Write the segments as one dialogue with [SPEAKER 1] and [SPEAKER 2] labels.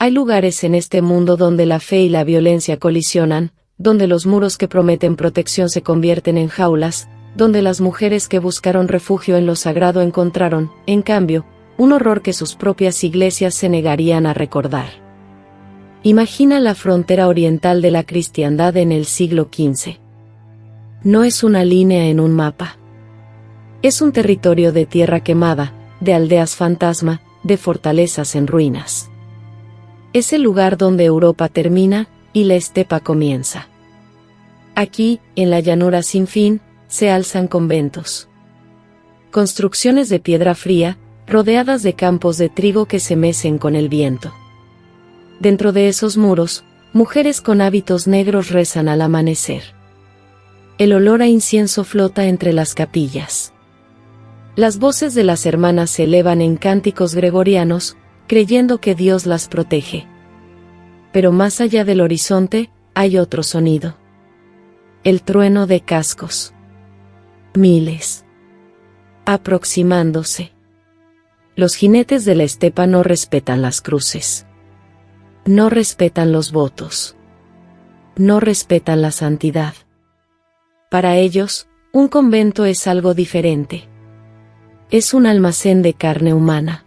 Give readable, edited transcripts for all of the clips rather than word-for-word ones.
[SPEAKER 1] Hay lugares en este mundo donde la fe y la violencia colisionan, donde los muros que prometen protección se convierten en jaulas, donde las mujeres que buscaron refugio en lo sagrado encontraron, en cambio, un horror que sus propias iglesias se negarían a recordar. Imagina la frontera oriental de la cristiandad en el siglo XV. No es una línea en un mapa. Es un territorio de tierra quemada, de aldeas fantasma, de fortalezas en ruinas. Es el lugar donde Europa termina y la estepa comienza. Aquí, en la llanura sin fin, se alzan conventos. Construcciones de piedra fría, rodeadas de campos de trigo que se mecen con el viento. Dentro de esos muros, mujeres con hábitos negros rezan al amanecer. El olor a incienso flota entre las capillas. Las voces de las hermanas se elevan en cánticos gregorianos, creyendo que Dios las protege. Pero más allá del horizonte, hay otro sonido. El trueno de cascos. Miles. Aproximándose. Los jinetes de la estepa no respetan las cruces. No respetan los votos. No respetan la santidad. Para ellos, un convento es algo diferente. Es un almacén de carne humana.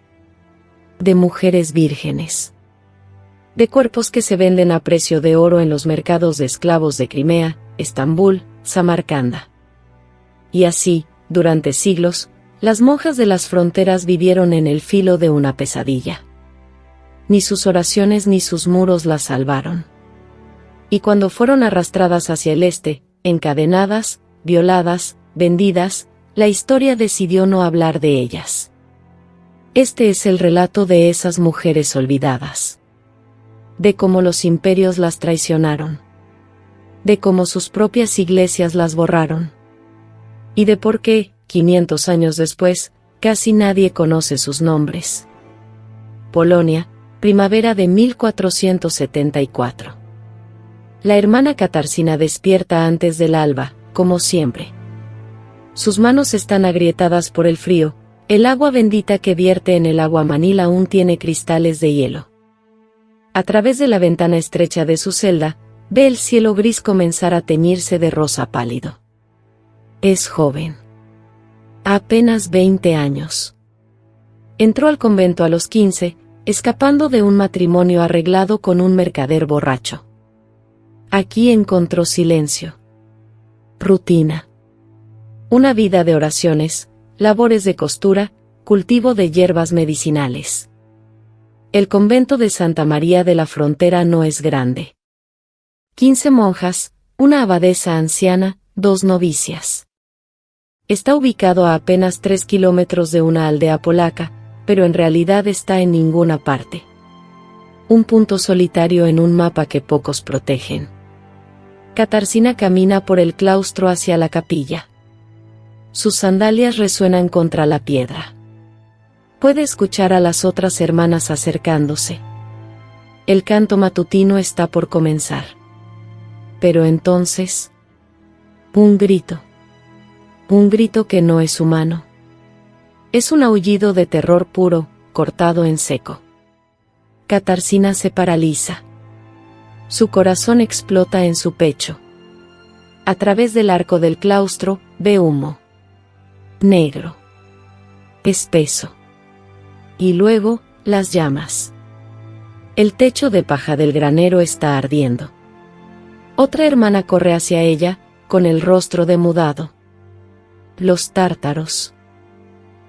[SPEAKER 1] De mujeres vírgenes. De cuerpos que se venden a precio de oro en los mercados de esclavos de Crimea, Estambul, Samarcanda. Y así, durante siglos, las monjas de las fronteras vivieron en el filo de una pesadilla. Ni sus oraciones ni sus muros las salvaron. Y cuando fueron arrastradas hacia el este, encadenadas, violadas, vendidas, la historia decidió no hablar de ellas. Este es el relato de esas mujeres olvidadas. De cómo los imperios las traicionaron. De cómo sus propias iglesias las borraron. Y de por qué, 500 años después, casi nadie conoce sus nombres. Polonia, primavera de 1474. La hermana Katarsina despierta antes del alba, como siempre. Sus manos están agrietadas por el frío, el agua bendita que vierte en el aguamanil aún tiene cristales de hielo. A través de la ventana estrecha de su celda, ve el cielo gris comenzar a teñirse de rosa pálido. Es joven. Apenas 20 años. Entró al convento a los 15, escapando de un matrimonio arreglado con un mercader borracho. Aquí encontró silencio. Rutina. Una vida de oraciones, labores de costura, cultivo de hierbas medicinales. El convento de Santa María de la Frontera no es grande. 15 monjas, una abadesa anciana, 2 novicias. Está ubicado a apenas 3 kilómetros de una aldea polaca, pero en realidad está en ninguna parte. Un punto solitario en un mapa que pocos protegen. Katarsina camina por el claustro hacia la capilla. Sus sandalias resuenan contra la piedra. Puede escuchar a las otras hermanas acercándose. El canto matutino está por comenzar. Pero entonces, un grito. Un grito que no es humano. Es un aullido de terror puro, cortado en seco. Katarsina se paraliza. Su corazón explota en su pecho. A través del arco del claustro, ve humo. Negro. Espeso. Y luego, las llamas. El techo de paja del granero está ardiendo. Otra hermana corre hacia ella, con el rostro demudado. Los tártaros.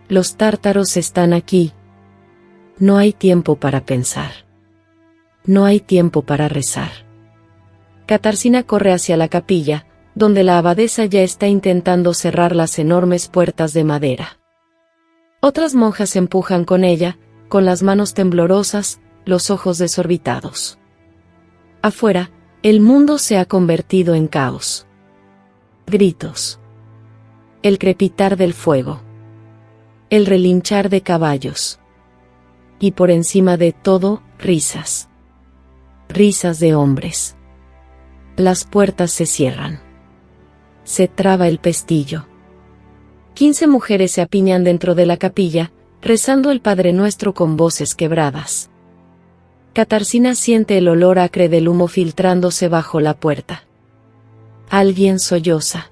[SPEAKER 1] Los tártaros están aquí. No hay tiempo para pensar. No hay tiempo para rezar. Katarsina corre hacia la capilla, donde la abadesa ya está intentando cerrar las enormes puertas de madera. Otras monjas empujan con ella, con las manos temblorosas, los ojos desorbitados. Afuera, el mundo se ha convertido en caos. Gritos. El crepitar del fuego. El relinchar de caballos. Y por encima de todo, risas. Risas de hombres. Las puertas se cierran. Se traba el pestillo. 15 mujeres se apiñan dentro de la capilla, rezando el Padre Nuestro con voces quebradas. Katarzyna siente el olor acre del humo filtrándose bajo la puerta. Alguien solloza.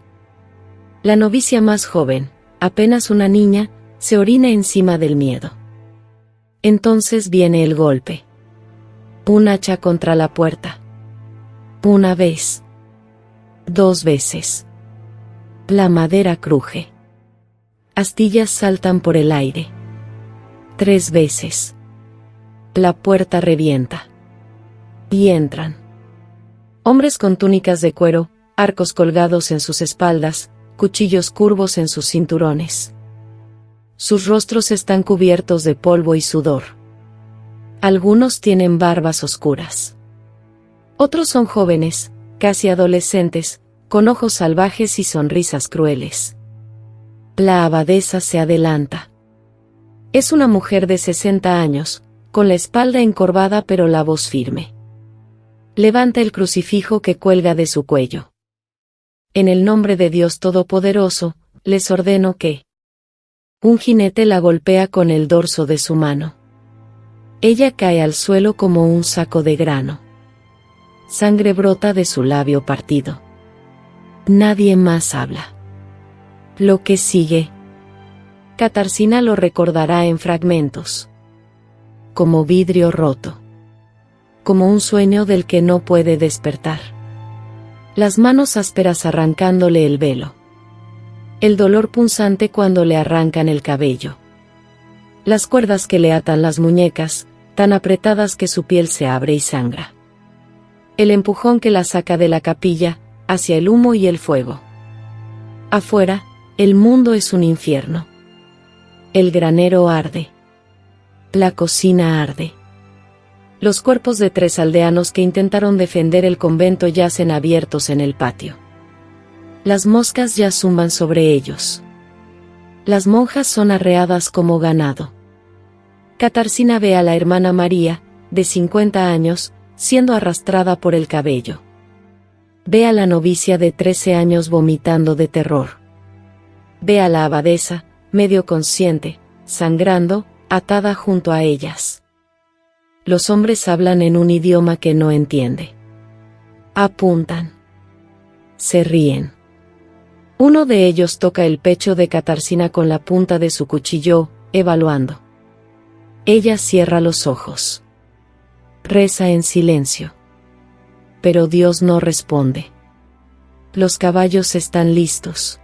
[SPEAKER 1] La novicia más joven, apenas una niña, se orina encima del miedo. Entonces viene el golpe. Un hacha contra la puerta. Una vez. 2 veces. La madera cruje. Astillas saltan por el aire. 3 veces. La puerta revienta. Y entran. Hombres con túnicas de cuero, arcos colgados en sus espaldas, cuchillos curvos en sus cinturones. Sus rostros están cubiertos de polvo y sudor. Algunos tienen barbas oscuras. Otros son jóvenes, casi adolescentes, con ojos salvajes y sonrisas crueles. La abadesa se adelanta. Es una mujer de 60 años, con la espalda encorvada pero la voz firme. Levanta el crucifijo que cuelga de su cuello. En el nombre de Dios Todopoderoso, les ordeno que... Un jinete la golpea con el dorso de su mano. Ella cae al suelo como un saco de grano. Sangre brota de su labio partido. Nadie más habla. Lo que sigue. Katarzyna lo recordará en fragmentos. Como vidrio roto. Como un sueño del que no puede despertar. Las manos ásperas arrancándole el velo. El dolor punzante cuando le arrancan el cabello. Las cuerdas que le atan las muñecas, tan apretadas que su piel se abre y sangra. El empujón que la saca de la capilla, hacia el humo y el fuego. Afuera, el mundo es un infierno. El granero arde. La cocina arde. Los cuerpos de 3 aldeanos que intentaron defender el convento yacen abiertos en el patio. Las moscas ya zumban sobre ellos. Las monjas son arreadas como ganado. Katarzyna ve a la hermana María, de 50 años, siendo arrastrada por el cabello. Ve a la novicia de 13 años vomitando de terror. Ve a la abadesa, medio consciente, sangrando, atada junto a ellas. Los hombres hablan en un idioma que no entiende. Apuntan. Se ríen. Uno de ellos toca el pecho de Katarzyna con la punta de su cuchillo, evaluando. Ella cierra los ojos. Reza en silencio. Pero Dios no responde. Los caballos están listos.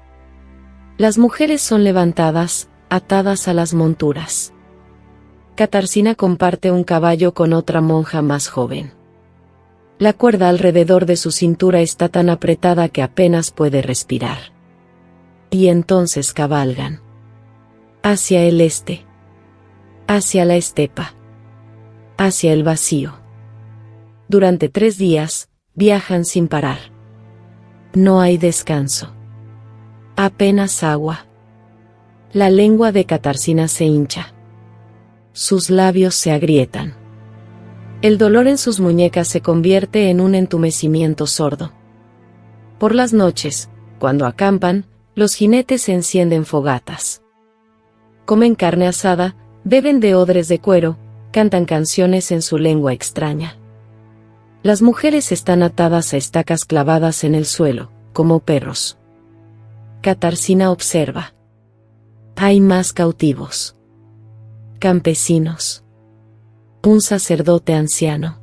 [SPEAKER 1] Las mujeres son levantadas, atadas a las monturas. Katarzyna comparte un caballo con otra monja más joven. La cuerda alrededor de su cintura está tan apretada que apenas puede respirar. Y entonces cabalgan. Hacia el este. Hacia la estepa. Hacia el vacío. Durante 3 días, viajan sin parar. No hay descanso. Apenas agua. La lengua de Katarzyna se hincha. Sus labios se agrietan. El dolor en sus muñecas se convierte en un entumecimiento sordo. Por las noches, cuando acampan, los jinetes encienden fogatas. Comen carne asada, beben de odres de cuero, cantan canciones en su lengua extraña. Las mujeres están atadas a estacas clavadas en el suelo, como perros. Katarzyna observa. Hay más cautivos. Campesinos. Un sacerdote anciano.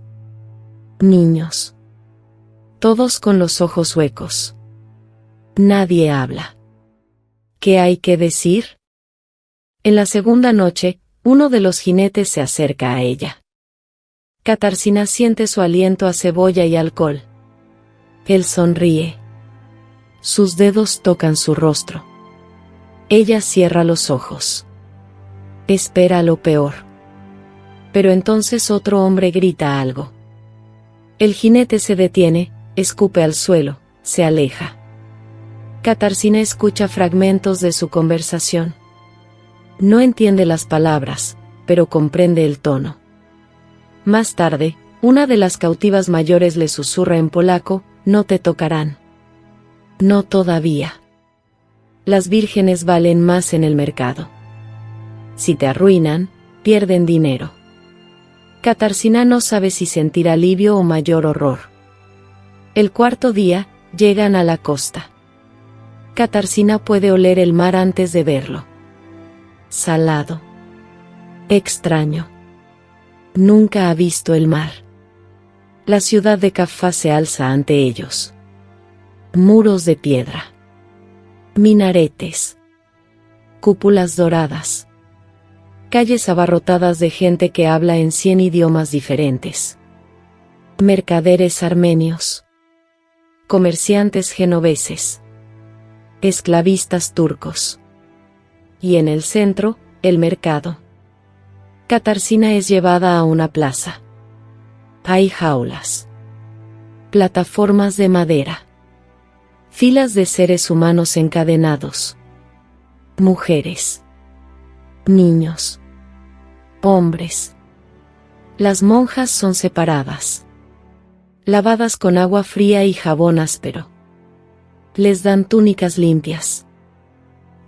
[SPEAKER 1] Niños. Todos con los ojos huecos. Nadie habla. ¿Qué hay que decir? En la segunda noche, uno de los jinetes se acerca a ella. Katarzyna siente su aliento a cebolla y alcohol. Él sonríe. Sus dedos tocan su rostro. Ella cierra los ojos. Espera lo peor. Pero entonces otro hombre grita algo. El jinete se detiene, escupe al suelo, se aleja. Katarzyna escucha fragmentos de su conversación. No entiende las palabras, pero comprende el tono. Más tarde, una de las cautivas mayores le susurra en polaco, no te tocarán. No todavía. Las vírgenes valen más en el mercado. Si te arruinan, pierden dinero. Katarzyna no sabe si sentir alivio o mayor horror. El cuarto día, llegan a la costa. Katarzyna puede oler el mar antes de verlo. Salado. Extraño. Nunca ha visto el mar. La ciudad de Kaffa se alza ante ellos. Muros de piedra. Minaretes. Cúpulas doradas. Calles abarrotadas de gente que habla en 100 idiomas diferentes. Mercaderes armenios. Comerciantes genoveses. Esclavistas turcos. Y en el centro, el mercado. Katarzyna es llevada a una plaza. Hay jaulas. Plataformas de madera. Filas de seres humanos encadenados. Mujeres. Niños. Hombres. Las monjas son separadas. Lavadas con agua fría y jabón áspero. Les dan túnicas limpias.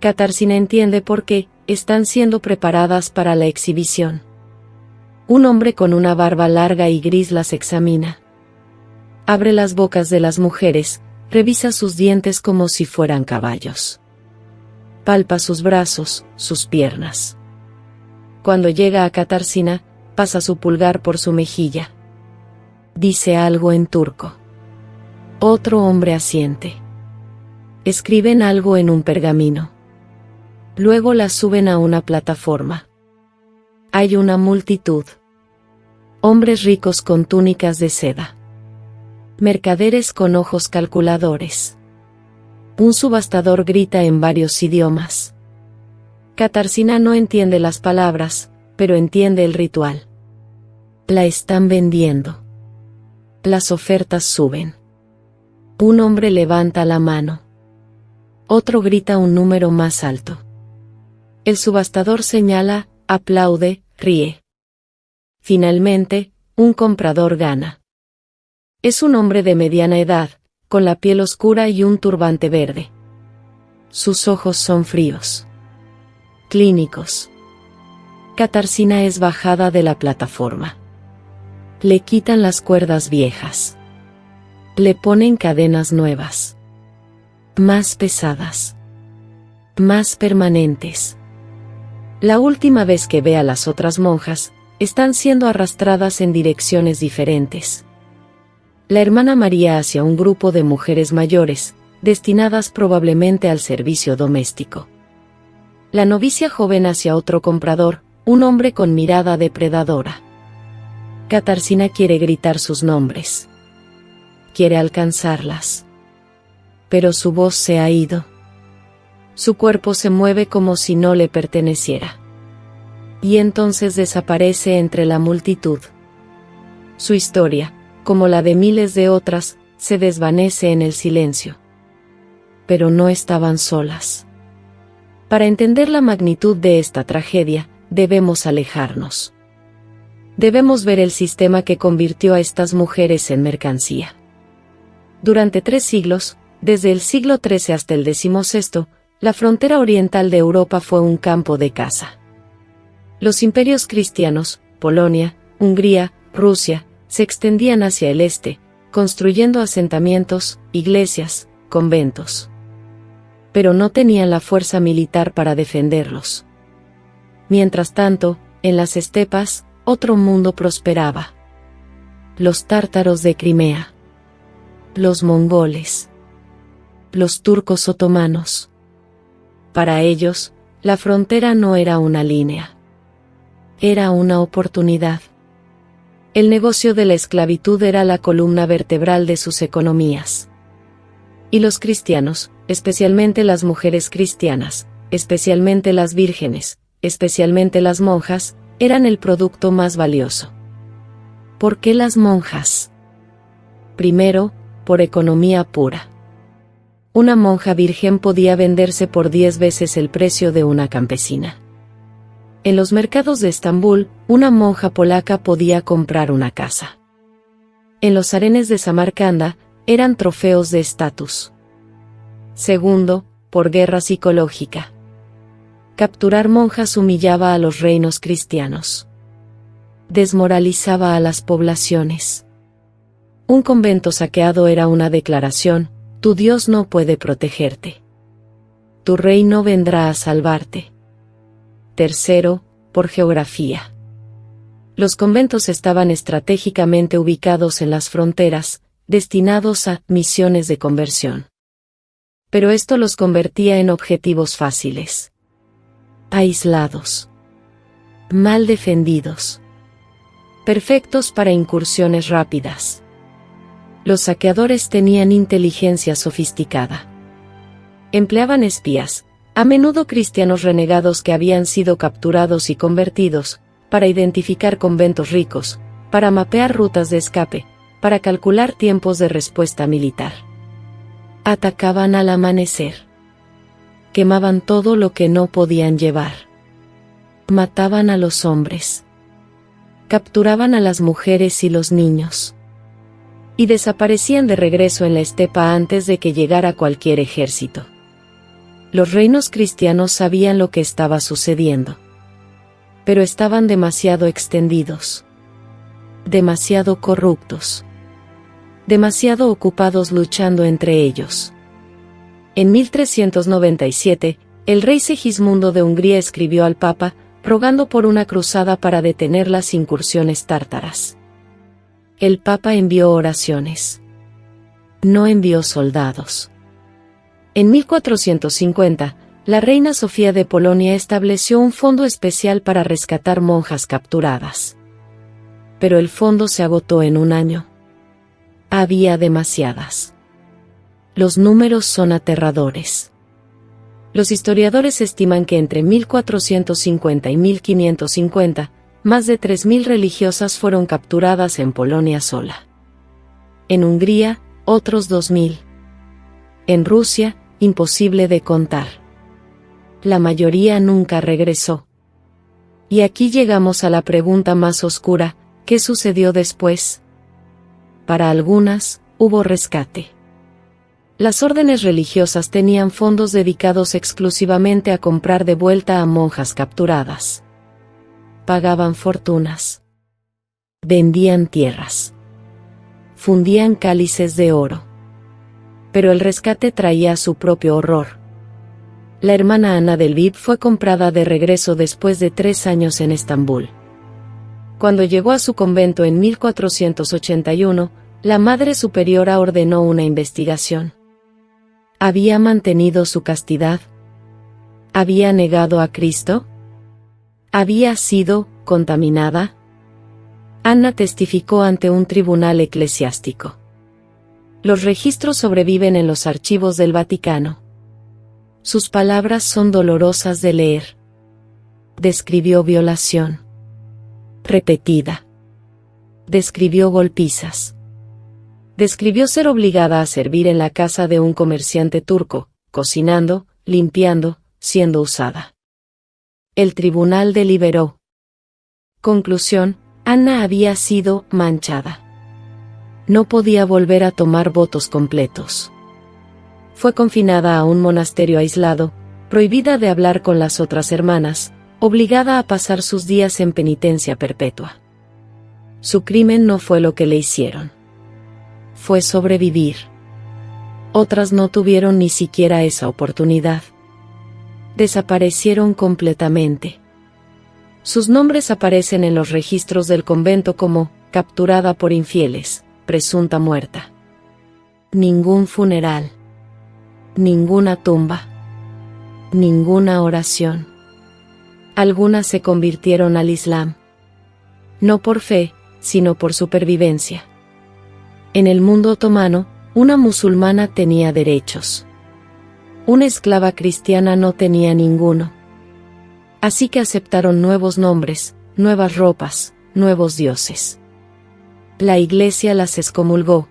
[SPEAKER 1] Katarzyna entiende por qué están siendo preparadas para la exhibición. Un hombre con una barba larga y gris las examina. Abre las bocas de las mujeres, revisa sus dientes como si fueran caballos. Palpa sus brazos, sus piernas. Cuando llega a Katarzyna, pasa su pulgar por su mejilla. Dice algo en turco. Otro hombre asiente. Escriben algo en un pergamino. Luego la suben a una plataforma. Hay una multitud. Hombres ricos con túnicas de seda. Mercaderes con ojos calculadores. Un subastador grita en varios idiomas. Katarzyna no entiende las palabras, pero entiende el ritual. La están vendiendo. Las ofertas suben. Un hombre levanta la mano. Otro grita un número más alto. El subastador señala, aplaude, ríe. Finalmente, un comprador gana. Es un hombre de mediana edad, con la piel oscura y un turbante verde. Sus ojos son fríos. Clínicos. Katarzyna es bajada de la plataforma. Le quitan las cuerdas viejas. Le ponen cadenas nuevas. Más pesadas. Más permanentes. La última vez que ve a las otras monjas, están siendo arrastradas en direcciones diferentes. La hermana María hacia un grupo de mujeres mayores, destinadas probablemente al servicio doméstico. La novicia joven hacia otro comprador, un hombre con mirada depredadora. Katarzyna quiere gritar sus nombres. Quiere alcanzarlas. Pero su voz se ha ido. Su cuerpo se mueve como si no le perteneciera. Y entonces desaparece entre la multitud. Su historia, como la de miles de otras, se desvanece en el silencio. Pero no estaban solas. Para entender la magnitud de esta tragedia, debemos alejarnos. Debemos ver el sistema que convirtió a estas mujeres en mercancía. Durante 3 siglos, desde el siglo XIII hasta el XVI, la frontera oriental de Europa fue un campo de caza. Los imperios cristianos, Polonia, Hungría, Rusia, se extendían hacia el este, construyendo asentamientos, iglesias, conventos. Pero no tenían la fuerza militar para defenderlos. Mientras tanto, en las estepas, otro mundo prosperaba. Los tártaros de Crimea. Los mongoles. Los turcos otomanos. Para ellos, la frontera no era una línea. Era una oportunidad. El negocio de la esclavitud era la columna vertebral de sus economías. Y los cristianos, especialmente las mujeres cristianas, especialmente las vírgenes, especialmente las monjas, eran el producto más valioso. ¿Por qué las monjas? Primero, por economía pura. Una monja virgen podía venderse por 10 veces el precio de una campesina. En los mercados de Estambul, una monja polaca podía comprar una casa. En los harenes de Samarcanda, eran trofeos de estatus. Segundo, por guerra psicológica. Capturar monjas humillaba a los reinos cristianos. Desmoralizaba a las poblaciones. Un convento saqueado era una declaración: tu Dios no puede protegerte. Tu rey no vendrá a salvarte. Tercero, por geografía. Los conventos estaban estratégicamente ubicados en las fronteras, destinados a misiones de conversión. Pero esto los convertía en objetivos fáciles. Aislados. Mal defendidos. Perfectos para incursiones rápidas. Los saqueadores tenían inteligencia sofisticada. Empleaban espías, a menudo cristianos renegados que habían sido capturados y convertidos, para identificar conventos ricos, para mapear rutas de escape, para calcular tiempos de respuesta militar. Atacaban al amanecer. Quemaban todo lo que no podían llevar. Mataban a los hombres. Capturaban a las mujeres y los niños. Y desaparecían de regreso en la estepa antes de que llegara cualquier ejército. Los reinos cristianos sabían lo que estaba sucediendo. Pero estaban demasiado extendidos. Demasiado corruptos. Demasiado ocupados luchando entre ellos. En 1397, el rey Segismundo de Hungría escribió al Papa, rogando por una cruzada para detener las incursiones tártaras. El Papa envió oraciones. No envió soldados. En 1450, la reina Sofía de Polonia estableció un fondo especial para rescatar monjas capturadas. Pero el fondo se agotó en un año. Había demasiadas. Los números son aterradores. Los historiadores estiman que entre 1450 y 1550, más de 3.000 religiosas fueron capturadas en Polonia sola. En Hungría, otros 2.000. En Rusia, imposible de contar. La mayoría nunca regresó. Y aquí llegamos a la pregunta más oscura: ¿qué sucedió después? Para algunas, hubo rescate. Las órdenes religiosas tenían fondos dedicados exclusivamente a comprar de vuelta a monjas capturadas. Pagaban fortunas. Vendían tierras. Fundían cálices de oro. Pero el rescate traía su propio horror. La hermana Ana del Lviv fue comprada de regreso después de 3 años en Estambul. Cuando llegó a su convento en 1481, la Madre Superiora ordenó una investigación. ¿Había mantenido su castidad? ¿Había negado a Cristo? ¿Había sido contaminada? Ana testificó ante un tribunal eclesiástico. Los registros sobreviven en los archivos del Vaticano. Sus palabras son dolorosas de leer. Describió violación repetida. Describió golpizas. Describió ser obligada a servir en la casa de un comerciante turco, cocinando, limpiando, siendo usada. El tribunal deliberó. Conclusión: Ana había sido manchada. No podía volver a tomar votos completos. Fue confinada a un monasterio aislado, prohibida de hablar con las otras hermanas, obligada a pasar sus días en penitencia perpetua. Su crimen no fue lo que le hicieron. Fue sobrevivir. Otras no tuvieron ni siquiera esa oportunidad. Desaparecieron completamente. Sus nombres aparecen en los registros del convento como capturada por infieles, presunta muerta. Ningún funeral. Ninguna tumba. Ninguna oración. Algunas se convirtieron al Islam. No por fe, sino por supervivencia. En el mundo otomano, una musulmana tenía derechos. Una esclava cristiana no tenía ninguno. Así que aceptaron nuevos nombres, nuevas ropas, nuevos dioses. La Iglesia las excomulgó.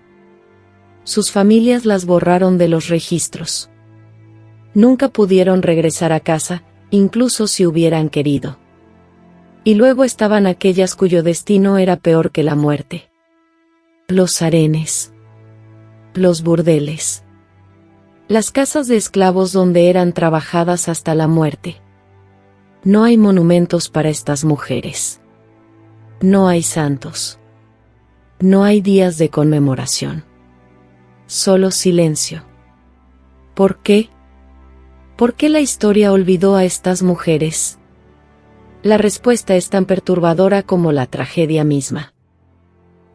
[SPEAKER 1] Sus familias las borraron de los registros. Nunca pudieron regresar a casa, incluso si hubieran querido. Y luego estaban aquellas cuyo destino era peor que la muerte. Los harenes. Los burdeles. Las casas de esclavos donde eran trabajadas hasta la muerte. No hay monumentos para estas mujeres. No hay santos. No hay días de conmemoración. Solo silencio. ¿Por qué? ¿Por qué la historia olvidó a estas mujeres? La respuesta es tan perturbadora como la tragedia misma.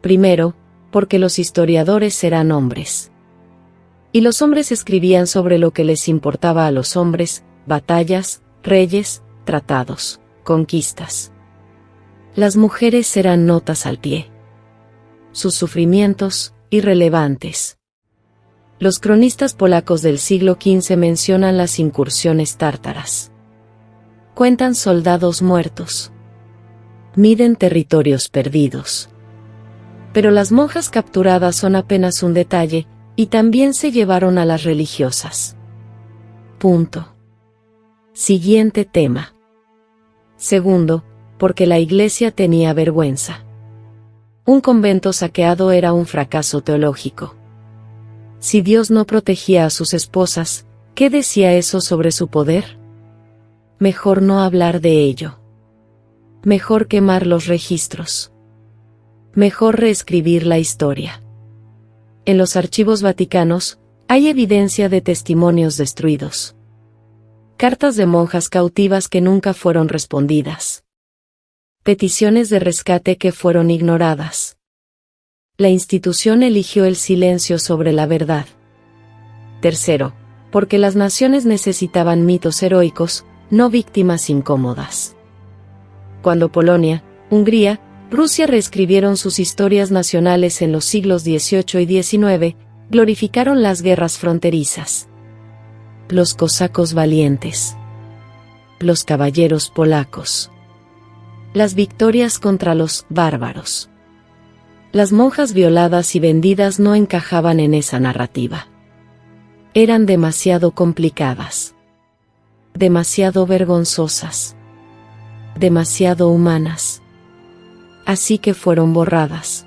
[SPEAKER 1] Primero, porque los historiadores eran hombres. Y los hombres escribían sobre lo que les importaba a los hombres: batallas, reyes, tratados, conquistas. Las mujeres eran notas al pie. Sus sufrimientos, irrelevantes. Los cronistas polacos del siglo XV mencionan las incursiones tártaras. Cuentan soldados muertos. Miden territorios perdidos. Pero las monjas capturadas son apenas un detalle, y también se llevaron a las religiosas. Punto. Siguiente tema. Segundo, porque la Iglesia tenía vergüenza. Un convento saqueado era un fracaso teológico. Si Dios no protegía a sus esposas, ¿qué decía eso sobre su poder? Mejor no hablar de ello. Mejor quemar los registros. Mejor reescribir la historia. En los archivos vaticanos, hay evidencia de testimonios destruidos. Cartas de monjas cautivas que nunca fueron respondidas. Peticiones de rescate que fueron ignoradas. La institución eligió el silencio sobre la verdad. Tercero, porque las naciones necesitaban mitos heroicos, no víctimas incómodas. Cuando Polonia, Hungría, Rusia reescribieron sus historias nacionales en los siglos XVIII y XIX, glorificaron las guerras fronterizas. Los cosacos valientes. Los caballeros polacos. Las victorias contra los bárbaros. Las monjas violadas y vendidas no encajaban en esa narrativa. Eran demasiado complicadas. Demasiado vergonzosas. Demasiado humanas. Así que fueron borradas.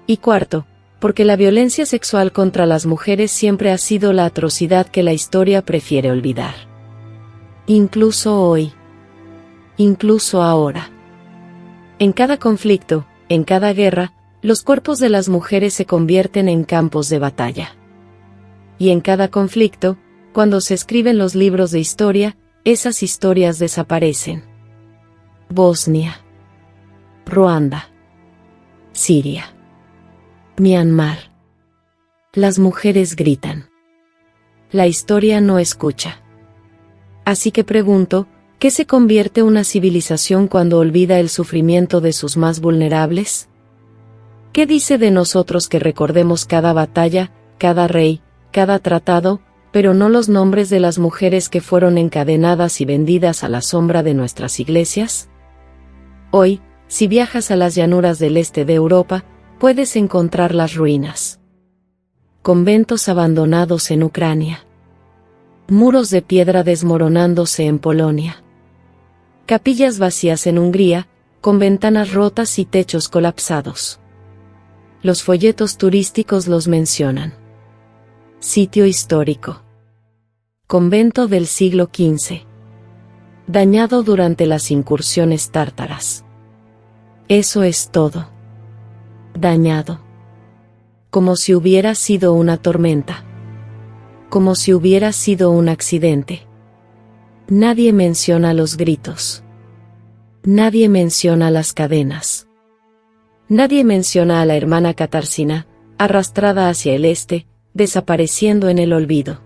[SPEAKER 1] Y cuarto, porque la violencia sexual contra las mujeres siempre ha sido la atrocidad que la historia prefiere olvidar. Incluso hoy. Incluso ahora. En cada conflicto, en cada guerra, los cuerpos de las mujeres se convierten en campos de batalla. Y en cada conflicto, cuando se escriben los libros de historia, esas historias desaparecen. Bosnia. Ruanda. Siria. Myanmar. Las mujeres gritan. La historia no escucha. Así que pregunto, ¿qué se convierte una civilización cuando olvida el sufrimiento de sus más vulnerables? ¿Qué dice de nosotros que recordemos cada batalla, cada rey, cada tratado, pero no los nombres de las mujeres que fueron encadenadas y vendidas a la sombra de nuestras iglesias? Hoy, si viajas a las llanuras del este de Europa, puedes encontrar las ruinas. Conventos abandonados en Ucrania. Muros de piedra desmoronándose en Polonia. Capillas vacías en Hungría, con ventanas rotas y techos colapsados. Los folletos turísticos los mencionan. Sitio histórico. Convento del siglo XV. Dañado durante las incursiones tártaras. Eso es todo. Dañado. Como si hubiera sido una tormenta. Como si hubiera sido un accidente. Nadie menciona los gritos. Nadie menciona las cadenas. Nadie menciona a la hermana Katarzyna, arrastrada hacia el este, desapareciendo en el olvido.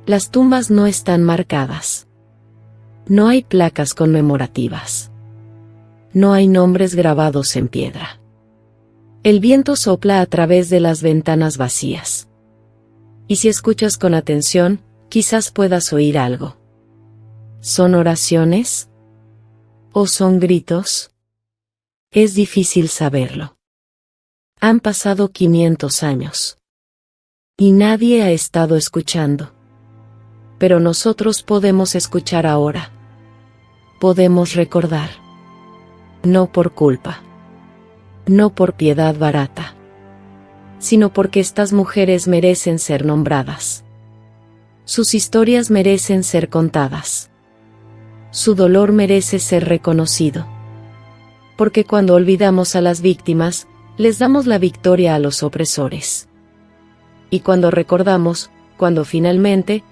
[SPEAKER 1] Las tumbas no están marcadas. No hay placas conmemorativas. No hay nombres grabados en piedra. El viento sopla a través de las ventanas vacías. Y si escuchas con atención, quizás puedas oír algo. ¿Son oraciones? ¿O son gritos? Es difícil saberlo. Han pasado 500 años. Y nadie ha estado escuchando. Pero nosotros podemos escuchar ahora. Podemos recordar. No por culpa. No por piedad barata. Sino porque estas mujeres merecen ser nombradas. Sus historias merecen ser contadas. Su dolor merece ser reconocido. porque cuando olvidamos a las víctimas, les damos la victoria a los opresores. Y cuando recordamos, cuando finalmente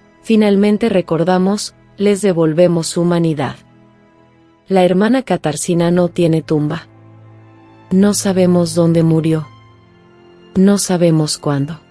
[SPEAKER 1] recordamos, les devolvemos su humanidad. La hermana Katarzyna no tiene tumba. No sabemos dónde murió. No sabemos cuándo.